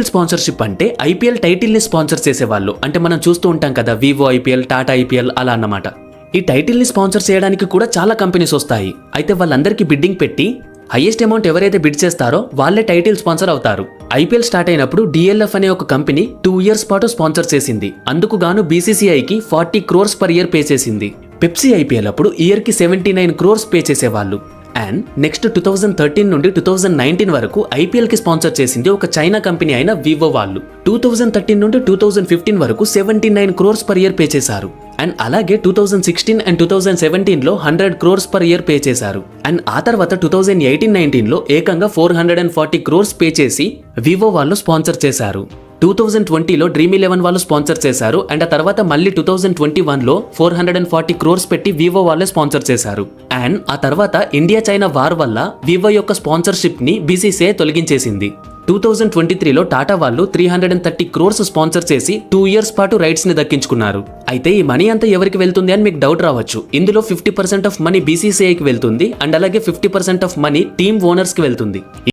Sponsorship అంటే IPL title ని sponsor చేసేవాళ్ళు. అంటే మనం చూస్తూ ఉంటాం కదా, వివో ఐపీఎల్, టాటా ఐపీఎల్ అలా అన్నమాట. ఈ టైటిల్ ని స్పాన్సర్ చేయడానికి కూడా చాలా కంపెనీస్ వస్తాయి. అయితే వాళ్ళందరికీ బిడ్డింగ్ పెట్టి హైయెస్ట్ అమౌంట్ ఎవరైతే బిడ్ చేస్తారో వాళ్ళే టైటిల్ స్పాన్సర్ అవుతారు. ఐపీఎల్ స్టార్ట్ అయినప్పుడు డిఎల్ఎఫ్ అనే ఒక కంపెనీ 2 years పాటు స్పాన్సర్ చేసింది. అందుకు గాను బీసీసీఐకి 40 crores per year పే చేసింది. పెప్సీ ఐపీఎల్ అప్పుడు ఇయర్ కి 79 crores పే చేసేవాళ్ళు. అండ్ నెక్స్ట్ 2013 నుండి 2019 వరకు ఐపీఎల్ కి స్పాన్సర్ చేసింది ఒక చైనా కంపెనీ అయిన వివో వాళ్ళు. 2013 నుండి 2015 వరకు 79 crores per year పే చేశారు. అండ్ అలాగే 2016 అండ్ 2017 లో 100 crores per year పే చేశారు. అండ్ ఆ తర్వాత 2018-19 లో ఏకంగా 440 crores పే చేసి వివో వాళ్ళు స్పాన్సర్ చేశారు. 2020లో డ్రీమ్11 వాళ్ళు స్పాన్సర్ చేశారు. అండ్ ఆ తర్వాత మళ్ళీ 2021లో 440 crores పెట్టి వివో వాళ్ళే స్పాన్సర్ చేశారు. అండ్ ఆ తర్వాత ఇండియా చైనా వార్ వల్ల వివో యొక్క స్పాన్సర్షిప్ ని బీసీసీఐ తొలగించేసింది. 2023లో టాటా వాళ్ళు 330 crores స్పాన్సర్ చేసి 2 years పాటు రైట్స్ ని దక్కించుకున్నారు. అయితే ఈ మనీ అంతా ఎవరికి వెళ్తుంది అని మీకు డౌట్ రావచ్చు. ఇందులో 50% ఆఫ్ మనీ బీసీసీఐకి వెళ్తుంది. అండ్ అలాగే 50% ఆఫ్ మనీ టీమ్ ఓనర్స్ కి వెళ్తుంది.